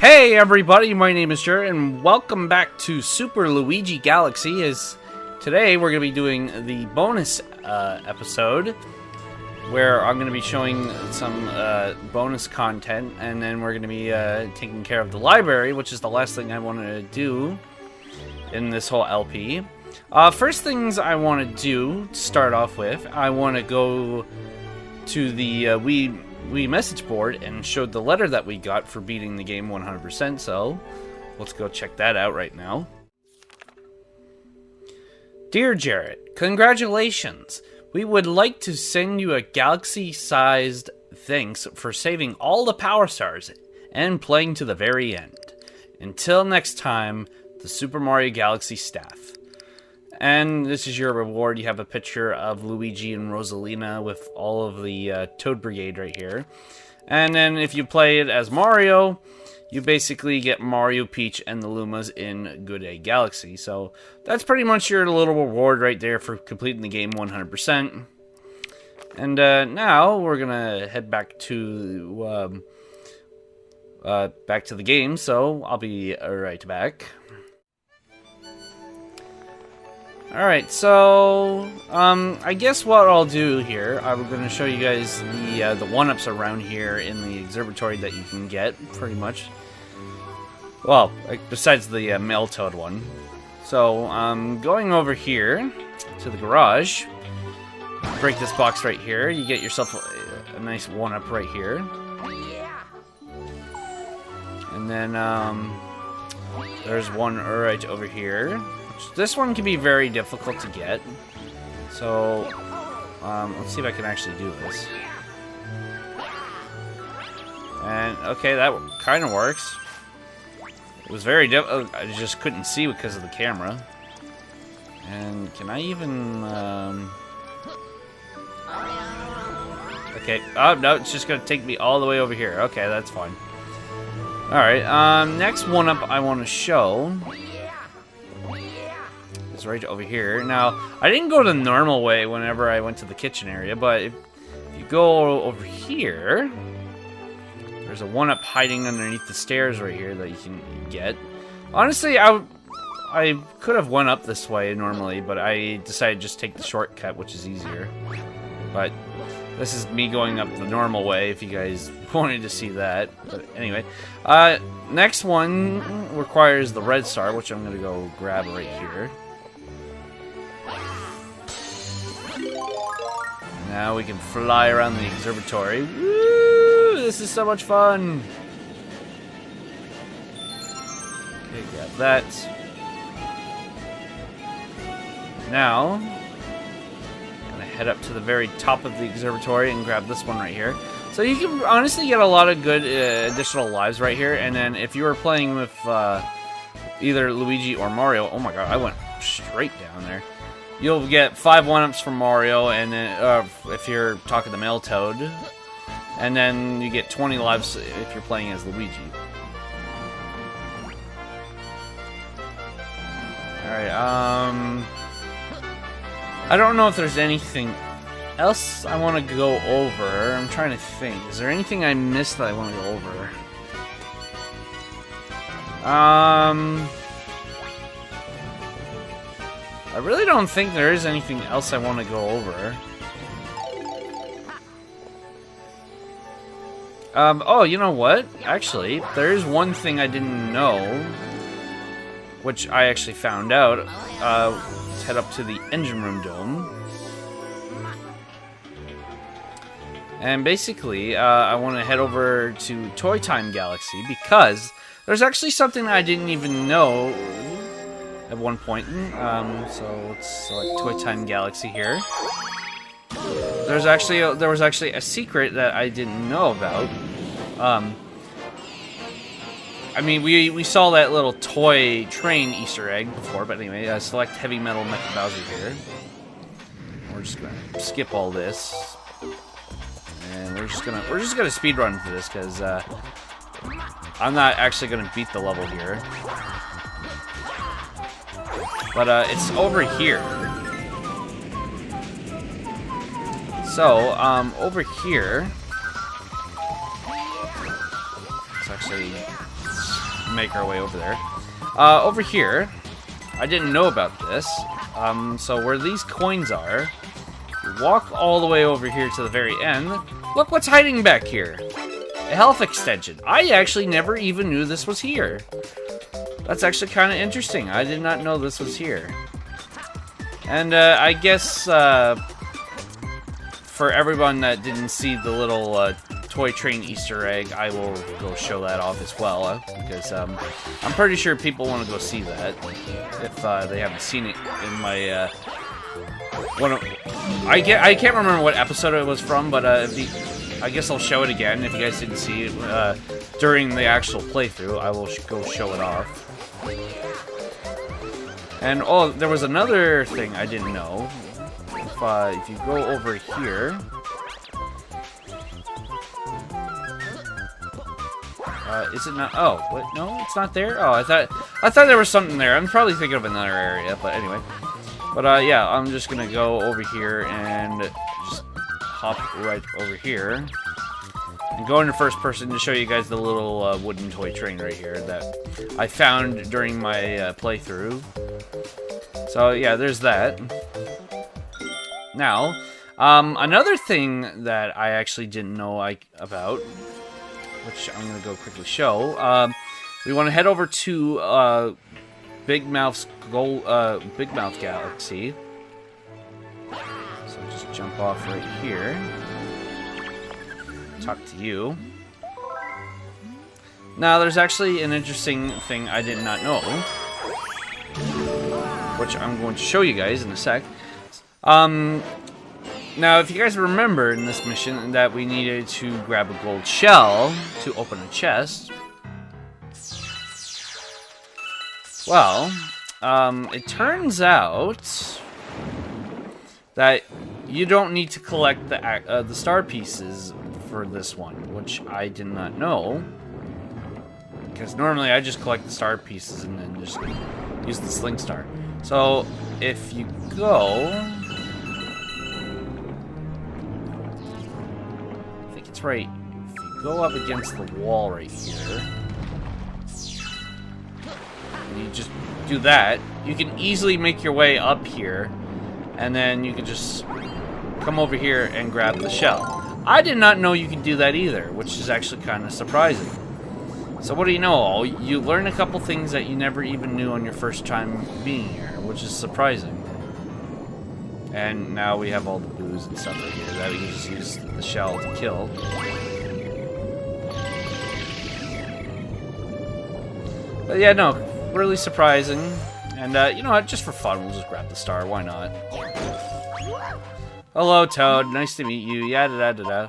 Hey everybody, my name is Jared, and welcome back to Super Luigi Galaxy. Today we're going to be doing the bonus episode, where I'm going to be showing some bonus content, and then we're going to be taking care of the library, which is the last thing I want to do in this whole LP. First things I want to do, to start off with, I want to go to the Wii message board and showed the letter that we got for beating the game 100%, so let's go check that out right now. Dear Jared, congratulations! We would like to send you a galaxy-sized thanks for saving all the Power Stars and playing to the very end. Until next time, the Super Mario Galaxy staff. And this is your reward. You have a picture of Luigi and Rosalina with all of the Toad Brigade right here. And then if you play it as Mario, you basically get Mario, Peach, and the Lumas in Good Day Galaxy. So that's pretty much your little reward right there for completing the game 100%. And now we're gonna head back to the game. So I'll be right back. Alright, so, I guess what I'll do here, I'm going to show you guys the one-ups around here in the observatory that you can get, pretty much. Well, besides the Male Toad one. So, going over here to the garage, break this box right here, you get yourself a nice one-up right here. And then, there's one right over here. This one can be very difficult to get, so let's see if I can actually do this. And okay, that kind of works. It was very difficult. I just couldn't see because of the camera. And can I even? Okay. Oh no, it's just gonna take me all the way over here. Okay, that's fine. All right. Next one up, I want to show. Right over here. Now, I didn't go the normal way whenever I went to the kitchen area, but if you go over here, there's a one-up hiding underneath the stairs right here that you can get. Honestly, I could have went up this way normally, but I decided to just take the shortcut, which is easier. But this is me going up the normal way, if you guys wanted to see that. But anyway, next one requires the red star, which I'm going to go grab right here. Now we can fly around the observatory. Woo! This is so much fun! Okay, grab that. Now, I'm gonna head up to the very top of the observatory and grab this one right here. So you can honestly get a lot of good additional lives right here, and then if you were playing with either Luigi or Mario, oh my god, I went straight down there. You'll get 5 one-ups from Mario, and then if you're talking to Male Toad, and then you get 20 lives if you're playing as Luigi. Alright, I don't know if there's anything else I want to go over. I'm trying to think. Is there anything I missed that I want to go over? I really don't think there is anything else I want to go over. Oh, you know what? Actually, there is one thing I didn't know, which I actually found out. Let's head up to the engine room dome. And basically, I want to head over to Toy Time Galaxy, because there's actually something I didn't even know at one point. So let's select Toy Time Galaxy here. There was actually a secret that I didn't know about. I mean, we saw that little toy train Easter egg before, but anyway, select Heavy Metal Mecha Bowser here. We're just gonna skip all this, and we're just gonna speed run for this because I'm not actually gonna beat the level here. But it's over here. So, over here, let's actually make our way over there. Over here, I didn't know about this. So where these coins are, walk all the way over here to the very end. Look what's hiding back here. A health extension. I actually never even knew this was here. That's actually kind of interesting. I did not know this was here. And I guess for everyone that didn't see the little toy train Easter egg, I will go show that off as well, because I'm pretty sure people want to go see that if they haven't seen it in my I can't remember what episode it was from, but I guess I'll show it again if you guys didn't see it during the actual playthrough. I will go show it off. And oh, there was another thing I didn't know. If you go over here, is it not? Oh, what? No, it's not there. Oh, I thought there was something there. I'm probably thinking of another area, but anyway. But yeah, I'm just gonna go over here and just hop right over here and go into first person to show you guys the little wooden toy train right here that I found during my playthrough. So yeah, there's that. Now, another thing that I actually didn't know about, which I'm gonna go quickly show. We want to head over to Big Mouth Galaxy. So just jump off right here. Talk to you. Now, there's actually an interesting thing I did not know, which I'm going to show you guys in a sec. Now, if you guys remember in this mission that we needed to grab a gold shell to open a chest. Well, it turns out that you don't need to collect the star pieces for this one, which I did not know. Because normally I just collect the star pieces and then just use the sling star. So, if you go... I think it's right. If you go up against the wall right here... you just do that, you can easily make your way up here, and then you can just come over here and grab the shell. I did not know you could do that either, which is actually kind of surprising. So what do you know? You learn a couple things that you never even knew on your first time being here, which is surprising. And now we have all the booze and stuff right here that we can just use the shell to kill. But yeah, no, really surprising. And you know what, just for fun, we'll just grab the star, why not? Hello, Toad, nice to meet you, yada da da da.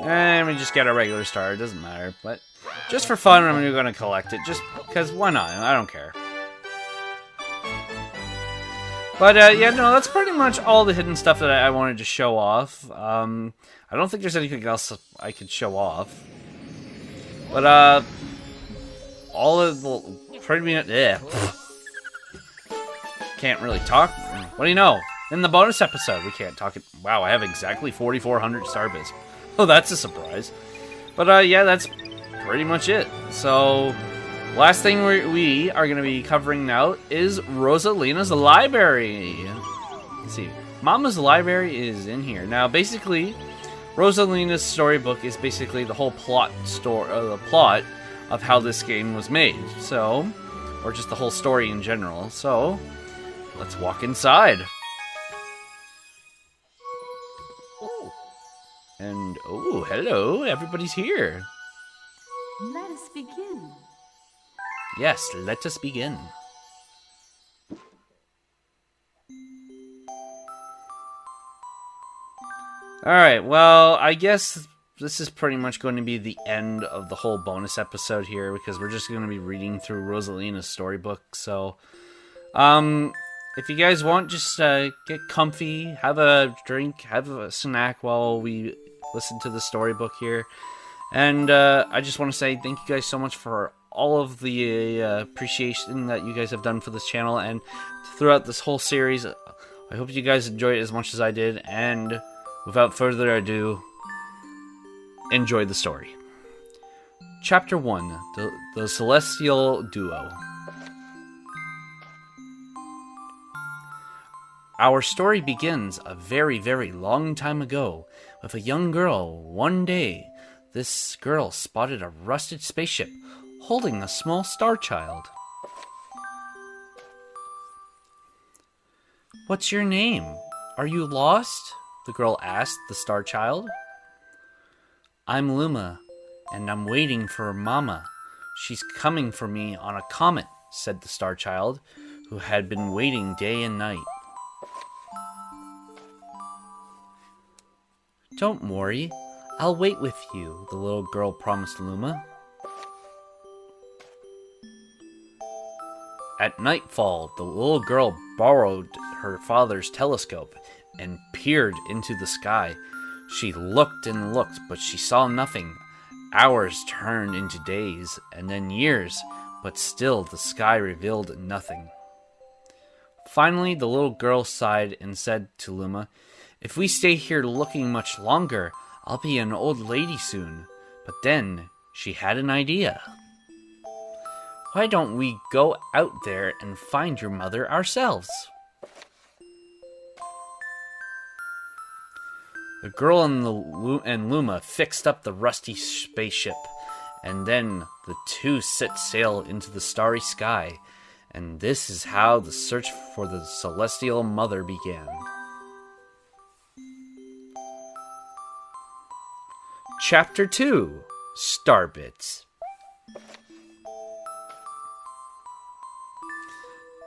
And we just get a regular star, it doesn't matter, but just for fun, I'm gonna collect it, just because why not? I don't care. But, yeah, no, that's pretty much all the hidden stuff that I wanted to show off. I don't think there's anything else I could show off. But, all of the... pretty much... Can't really talk. What do you know? In the bonus episode, we can't talk... Wow, I have exactly 4,400 starbits. Oh, that's a surprise. But, yeah, that's pretty much it. So... last thing we are going to be covering now is Rosalina's library. Let's see. Mama's library is in here. Now, basically, Rosalina's storybook is basically the whole plot of how this game was made. So, or just the whole story in general. So, let's walk inside. And, oh, hello. Everybody's here. Let us begin. Yes, let us begin. Alright, well, I guess this is pretty much going to be the end of the whole bonus episode here, because we're just going to be reading through Rosalina's storybook, so... if you guys want, just get comfy, have a drink, have a snack while we listen to the storybook here. And I just want to say thank you guys so much for all of the appreciation that you guys have done for this channel and throughout this whole series. I hope you guys enjoyed it as much as I did, and without further ado, enjoy the story. Chapter 1, The Celestial Duo. Our story begins a very, very long time ago with a young girl. One day, this girl spotted a rusted spaceship holding a small star child. "What's your name? Are you lost?" the girl asked the star child. "I'm Luma, and I'm waiting for Mama. She's coming for me on a comet," said the star child, who had been waiting day and night. "Don't worry, I'll wait with you," the little girl promised Luma. At nightfall, the little girl borrowed her father's telescope and peered into the sky. She looked and looked, but she saw nothing. Hours turned into days, and then years, but still the sky revealed nothing. Finally, the little girl sighed and said to Luma, "If we stay here looking much longer, I'll be an old lady soon." But then she had an idea. "Why don't we go out there and find your mother ourselves?" The girl and Luma fixed up the rusty spaceship, and then the two set sail into the starry sky, and this is how the search for the celestial mother began. Chapter 2, Starbits.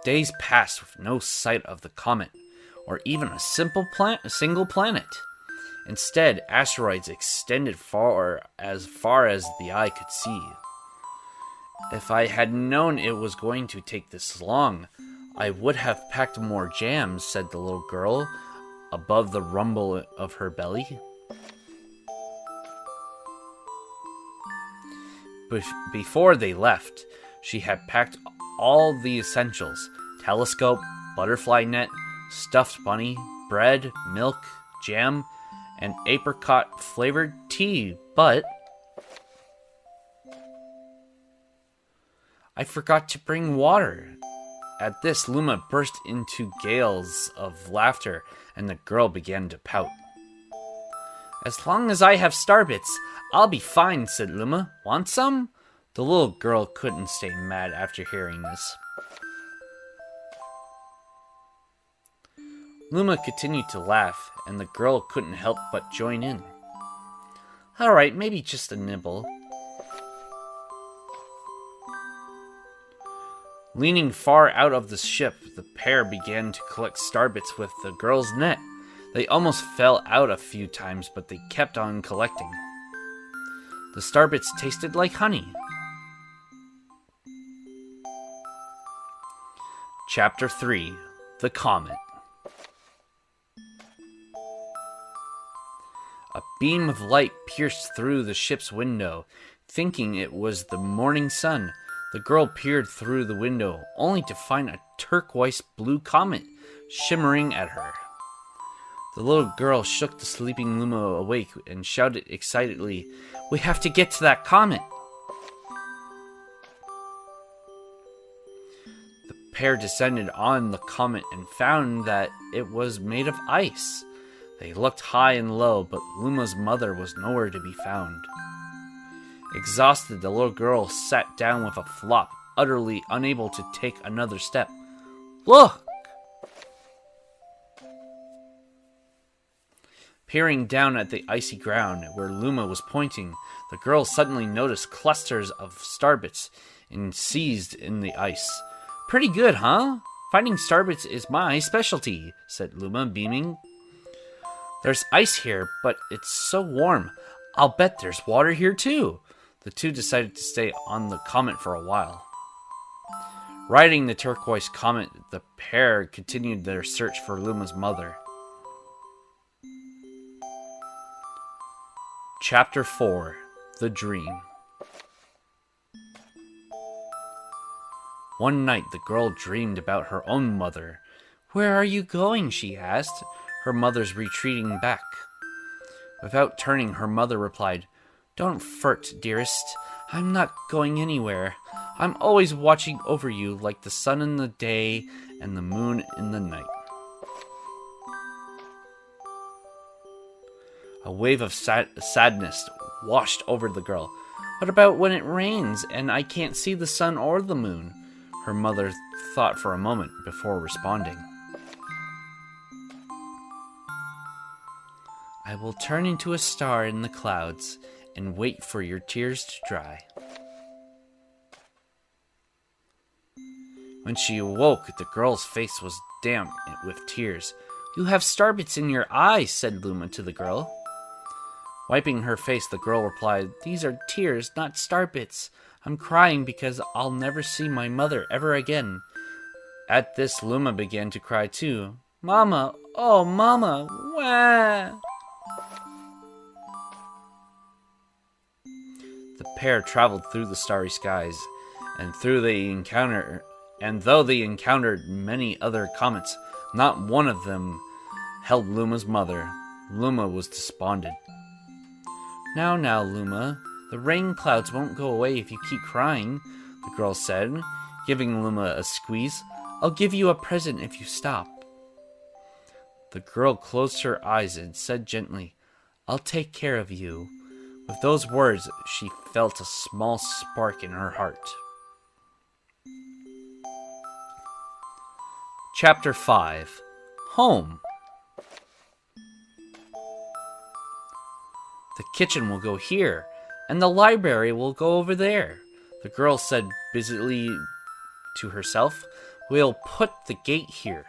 Days passed with no sight of the comet, or even a single planet. Instead, asteroids extended as far as the eye could see. "If I had known it was going to take this long, I would have packed more jams," said the little girl, above the rumble of her belly. Before they left, she had packed all the essentials: telescope, butterfly net, stuffed bunny, bread, milk, jam, and apricot-flavored tea, but "I forgot to bring water." At this, Luma burst into gales of laughter, and the girl began to pout. "As long as I have starbits, I'll be fine," said Luma. "Want some?" The little girl couldn't stay mad after hearing this. Luma continued to laugh, and the girl couldn't help but join in. "Alright, maybe just a nibble." Leaning far out of the ship, the pair began to collect starbits with the girl's net. They almost fell out a few times, but they kept on collecting. The starbits tasted like honey. Chapter 3, The Comet. A beam of light pierced through the ship's window. Thinking it was the morning sun, the girl peered through the window, only to find a turquoise-blue comet shimmering at her. The little girl shook the sleeping Luma awake and shouted excitedly, "We have to get to that comet!" The pair descended on the comet and found that it was made of ice. They looked high and low, but Luma's mother was nowhere to be found. Exhausted, the little girl sat down with a flop, utterly unable to take another step. "Look!" Peering down at the icy ground where Luma was pointing, the girl suddenly noticed clusters of starbits seized in the ice. "Pretty good, huh? Finding starbits is my specialty," said Luma, beaming. "There's ice here, but it's so warm. I'll bet there's water here too." The two decided to stay on the comet for a while. Riding the turquoise comet, the pair continued their search for Luma's mother. Chapter 4, The Dream. One night, the girl dreamed about her own mother. Where are you going? She asked, her mother's retreating back. Without turning, her mother replied, Don't fret, dearest. I'm not going anywhere. I'm always watching over you like the sun in the day and the moon in the night. A wave of sadness washed over the girl. What about when it rains and I can't see the sun or the moon? Her mother thought for a moment before responding. I will turn into a star in the clouds and wait for your tears to dry. When she awoke, the girl's face was damp with tears. You have starbits in your eyes, said Luma to the girl. Wiping her face, the girl replied, These are tears, not starbits. I'm crying because I'll never see my mother ever again. At this, Luma began to cry too. Mama, oh Mama, wah! The pair traveled through the starry skies, and though they encountered many other comets, not one of them held Luma's mother. Luma was despondent. Now, Luma, the rain clouds won't go away if you keep crying, the girl said, giving Luma a squeeze. I'll give you a present if you stop. The girl closed her eyes and said gently, I'll take care of you. With those words, she felt a small spark in her heart. Chapter 5. Home. The kitchen will go here, and the library will go over there, the girl said busily to herself. We'll put the gate here.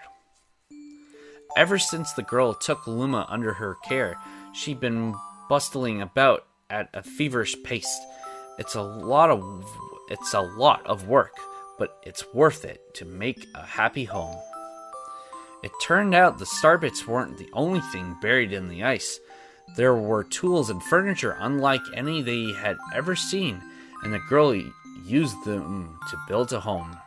Ever since the girl took Luma under her care, she'd been bustling about at a feverish pace. It's a lot of work, but it's worth it to make a happy home. It turned out the starbits weren't the only thing buried in the ice. There were tools and furniture unlike any they had ever seen, and the girl used them to build a home.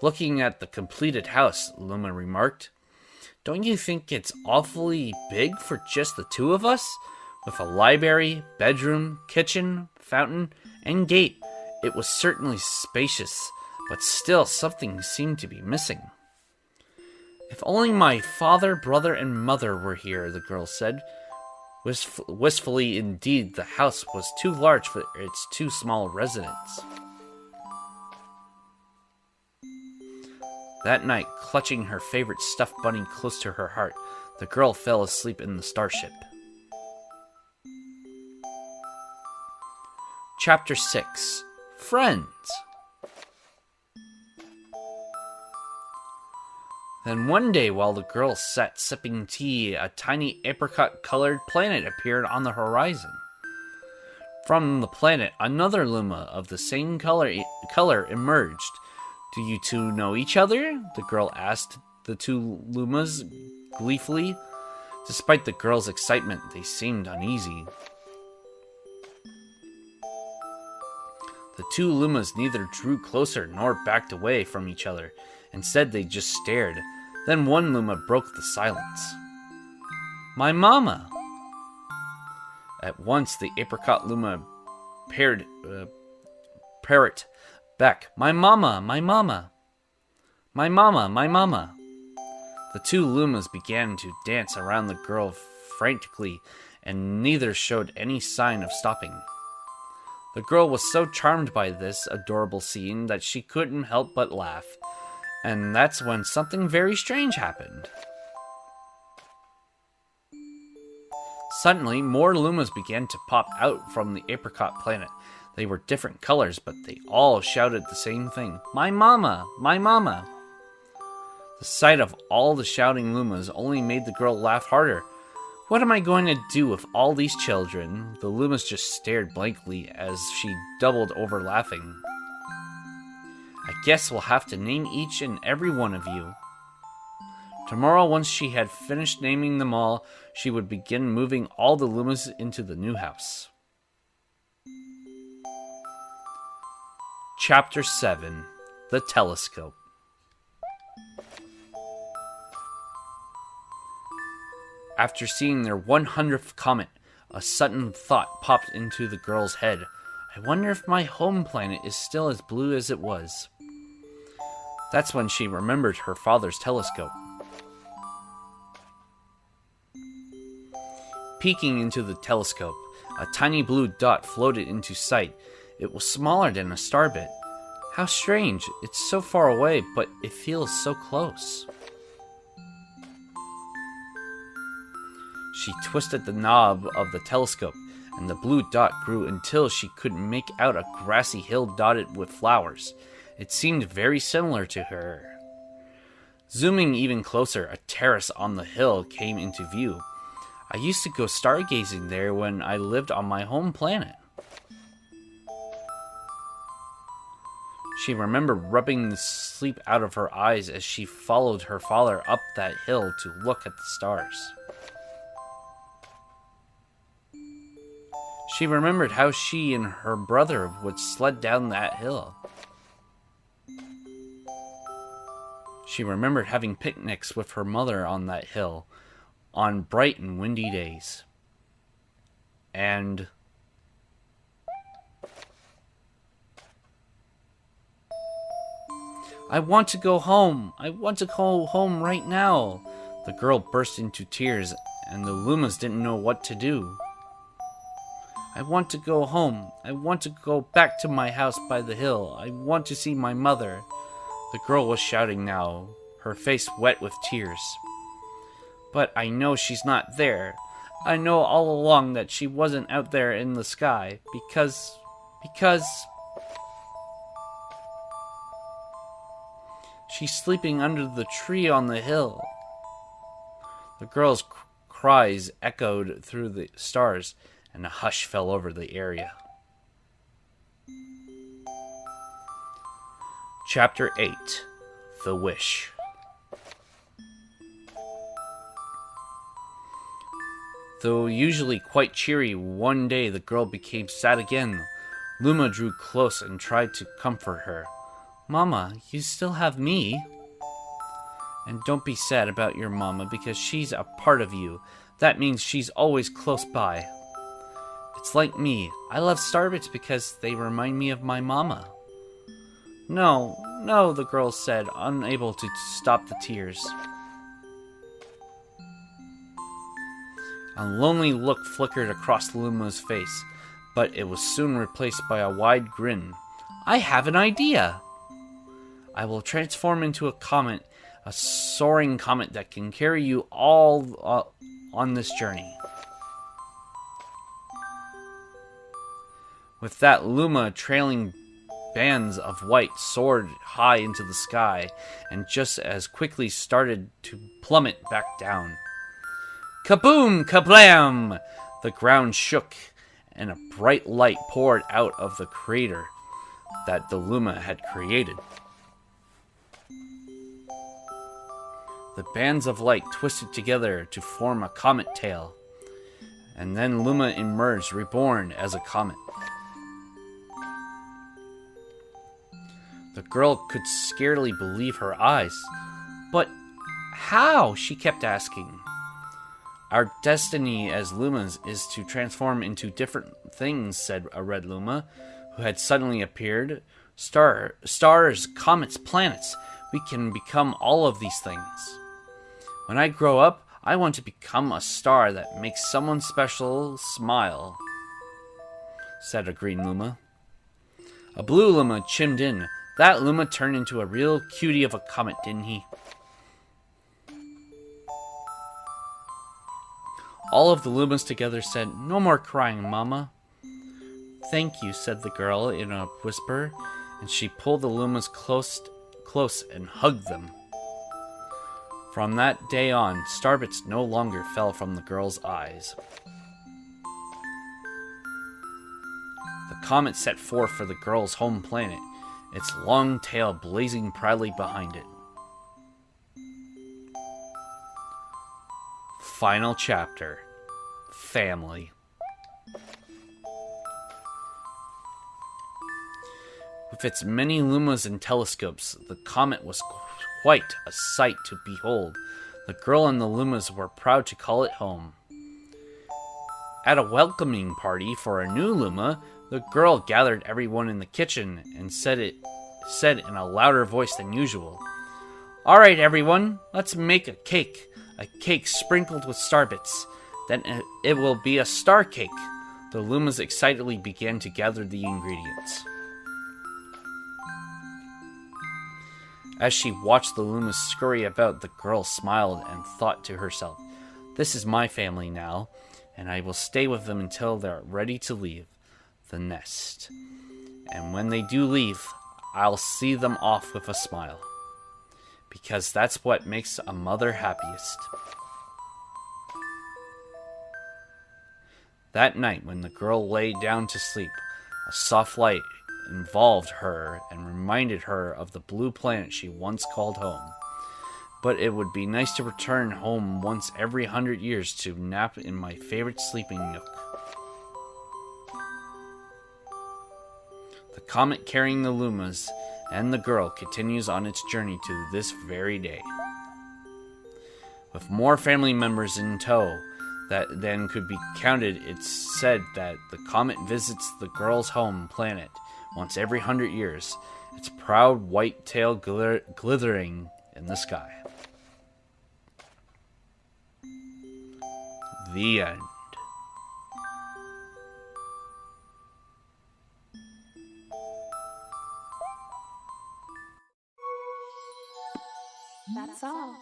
Looking at the completed house, Luma remarked, Don't you think it's awfully big for just the two of us? With a library, bedroom, kitchen, fountain, and gate, it was certainly spacious, but still something seemed to be missing. If only my father, brother, and mother were here, the girl said. Wistfully, indeed, the house was too large for its too small residence. That night, clutching her favorite stuffed bunny close to her heart, the girl fell asleep in the starship. Chapter 6. Friends. Then one day, while the girl sat sipping tea, a tiny apricot-colored planet appeared on the horizon. From the planet, another Luma of the same color emerged. Do you two know each other? The girl asked the two Lumas gleefully. Despite the girl's excitement, they seemed uneasy. The two Lumas neither drew closer nor backed away from each other. Instead, they just stared. Then one Luma broke the silence. My mama! At once, the apricot Luma parrot back. My mama, my mama. My mama, my mama. The two Lumas began to dance around the girl frantically, and neither showed any sign of stopping. The girl was so charmed by this adorable scene that she couldn't help but laugh. And that's when something very strange happened. Suddenly, more Lumas began to pop out from the apricot planet. They were different colors, but they all shouted the same thing. My mama! My mama! The sight of all the shouting Lumas only made the girl laugh harder. What am I going to do with all these children? The Lumas just stared blankly as she doubled over laughing. I guess we'll have to name each and every one of you. Tomorrow, once she had finished naming them all, she would begin moving all the Lumas into the new house. Chapter 7. the telescope. After seeing their 100th comet, a sudden thought popped into the girl's head. I wonder if my home planet is still as blue as it was. That's when she remembered her father's telescope. Peeking into the telescope, a tiny blue dot floated into sight. It was smaller than a starbit. How strange, it's so far away, but it feels so close. She twisted the knob of the telescope, and the blue dot grew until she could make out a grassy hill dotted with flowers. It seemed very similar to her. Zooming even closer, a terrace on the hill came into view. I used to go stargazing there when I lived on my home planet. She remembered rubbing the sleep out of her eyes as she followed her father up that hill to look at the stars. She remembered how she and her brother would sled down that hill. She remembered having picnics with her mother on that hill on bright and windy days. And I want to go home. I want to go home right now. The girl burst into tears, and the Lumas didn't know what to do. I want to go home. I want to go back to my house by the hill. I want to see my mother. The girl was shouting now, her face wet with tears. But I know she's not there. I know all along that she wasn't out there in the sky, because... She's sleeping under the tree on the hill. The girl's cries echoed through the stars, and a hush fell over the area. Chapter 8. The Wish. Though usually quite cheery, one day the girl became sad again. Luma drew close and tried to comfort her. Mama, you still have me. And don't be sad about your mama, because she's a part of you. That means she's always close by. It's like me. I love starbits because they remind me of my mama. No, the girl said, unable to stop the tears. A lonely look flickered across Luma's face, but it was soon replaced by a wide grin. I have an idea! I will transform into a comet, a soaring comet that can carry you all on this journey. With that, Luma, trailing bands of white, soared high into the sky, and just as quickly started to plummet back down. Kaboom! Kablam! The ground shook, and a bright light poured out of the crater that the Luma had created. The bands of light twisted together to form a comet tail, and then Luma emerged, reborn as a comet. The girl could scarcely believe her eyes. But how? She kept asking. Our destiny as Lumas is to transform into different things, said a red Luma, who had suddenly appeared. Stars, comets, planets. We can become all of these things. When I grow up, I want to become a star that makes someone special smile, said a green Luma. A blue Luma chimed in. That Luma turned into a real cutie of a comet, didn't he? All of the Lumas together said, No more crying, Mama. Thank you, said the girl in a whisper, and she pulled the Lumas close and hugged them. From that day on, starbits no longer fell from the girl's eyes. The comet set forth for the girl's home planet, its long tail blazing proudly behind it. Final chapter. Family. With its many lumas and telescopes, the comet was quite a sight to behold. The girl and the lumas were proud to call it home. At a welcoming party for a new luma, the girl gathered everyone in the kitchen and said in a louder voice than usual, "All right, everyone, let's make a cake sprinkled with star bits. Then it will be a star cake." The lumas excitedly began to gather the ingredients. As she watched the lumas scurry about, the girl smiled and thought to herself, "This is my family now, and I will stay with them until they're ready to leave the nest. And when they do leave, I'll see them off with a smile, because that's what makes a mother happiest." That night, when the girl lay down to sleep, a soft light involved her and reminded her of the blue planet she once called home. But it would be nice to return home once every 100 years to nap in my favorite sleeping nook. The comet carrying the lumas and the girl continues on its journey to this very day. With more family members in tow than could be counted, it's said that the comet visits the girl's home planet once every 100 years, its proud white tail glittering in the sky. The end. That's all.